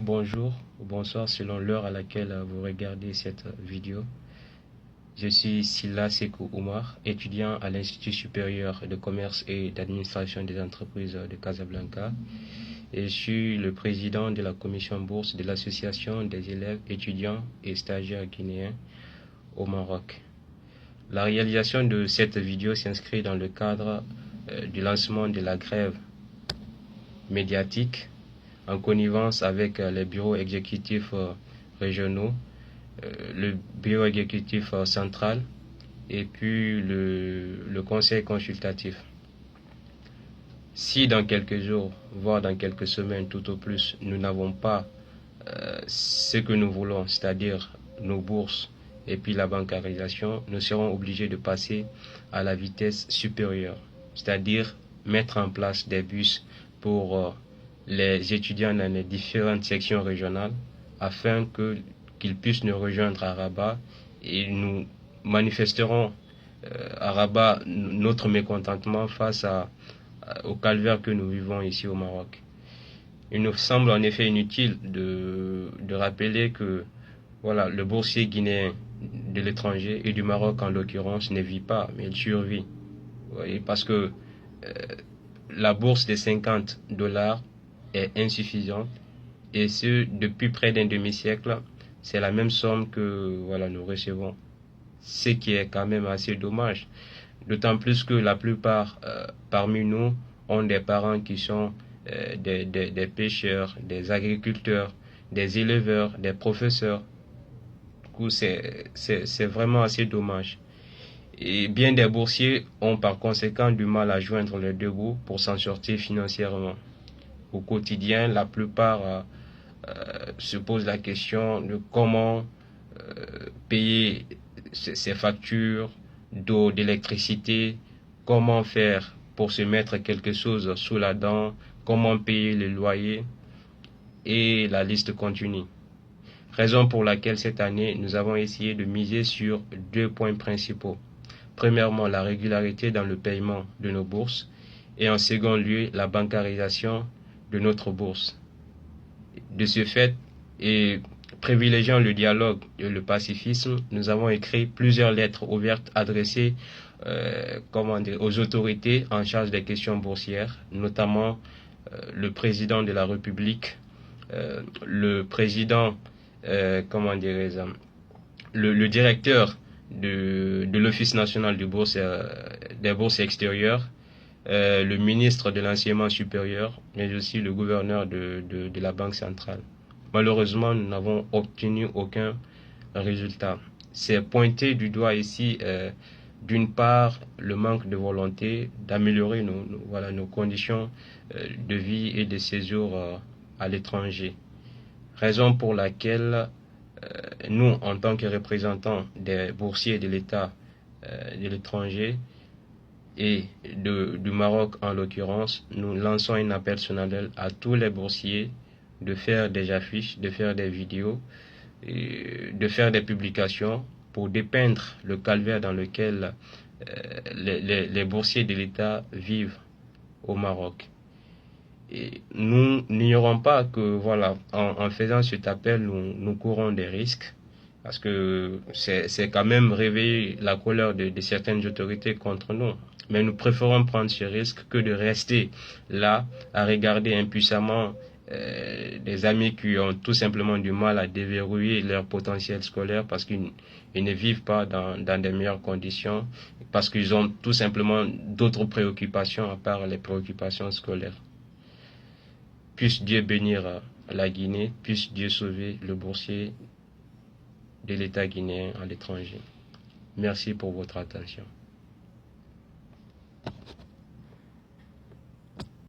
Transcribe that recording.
Bonjour ou bonsoir selon l'heure à laquelle vous regardez cette vidéo. Je suis Silla Sekou Oumar, étudiant à l'Institut supérieur de commerce et d'administration des entreprises de Casablanca, et je suis le président de la commission bourse de l'association des élèves, étudiants et stagiaires guinéens au Maroc. La réalisation de cette vidéo s'inscrit dans le cadre du lancement de la grève médiatique en connivence avec les bureaux exécutifs régionaux, le bureau exécutif central et puis le conseil consultatif. Si dans quelques jours, voire dans quelques semaines tout au plus, nous n'avons pas ce que nous voulons, c'est-à-dire nos bourses et puis la bancarisation, nous serons obligés de passer à la vitesse supérieure, c'est-à-dire mettre en place des bus pour les étudiants dans les différentes sections régionales afin qu'ils puissent nous rejoindre à Rabat et nous manifesterons à Rabat notre mécontentement face au calvaire que nous vivons ici au Maroc. Il nous semble en effet inutile de rappeler que voilà, le boursier guinéen de l'étranger et du Maroc en l'occurrence ne vit pas, mais il survit. Vous voyez, parce que la bourse de $50 est insuffisante et ce depuis près d'un demi-siècle. C'est la même somme que voilà, nous recevons, ce qui est quand même assez dommage, d'autant plus que la plupart parmi nous ont des parents qui sont des pêcheurs, des agriculteurs, des éleveurs, des professeurs. Du coup, c'est vraiment assez dommage. Et bien des boursiers ont par conséquent du mal à joindre les deux bouts pour s'en sortir financièrement. Au quotidien, la plupart se posent la question de comment payer ses factures d'eau, d'électricité, comment faire pour se mettre quelque chose sous la dent, comment payer le loyer, et la liste continue. Raison pour laquelle cette année, nous avons essayé de miser sur deux points principaux. Premièrement, la régularité dans le paiement de nos bourses et en second lieu, la bancarisation de notre bourse. De ce fait, et privilégiant le dialogue et le pacifisme, nous avons écrit plusieurs lettres ouvertes adressées aux autorités en charge des questions boursières, notamment le président de la République, le président, le directeur de l'Office national des bourses extérieures, le ministre de l'enseignement supérieur, mais aussi le gouverneur de la Banque centrale. Malheureusement, nous n'avons obtenu aucun résultat. C'est pointé du doigt ici, d'une part, le manque de volonté d'améliorer nos conditions de vie et de séjour à l'étranger. Raison pour laquelle nous, en tant que représentants des boursiers de l'État de l'étranger et du Maroc en l'occurrence, nous lançons un appel solennel à tous les boursiers de faire des affiches, de faire des vidéos, et de faire des publications pour dépeindre le calvaire dans lequel les boursiers de l'État vivent au Maroc. Et nous n'ignorons pas que voilà, en faisant cet appel, nous courons des risques, parce que c'est quand même réveiller la colère de certaines autorités contre nous. Mais nous préférons prendre ce risque que de rester là à regarder impuissamment des amis qui ont tout simplement du mal à déverrouiller leur potentiel scolaire parce qu'ils ne vivent pas dans des meilleures conditions, parce qu'ils ont tout simplement d'autres préoccupations à part les préoccupations scolaires. Puisse Dieu bénir la Guinée, puisse Dieu sauver le boursier de l'État guinéen à l'étranger. Merci pour votre attention.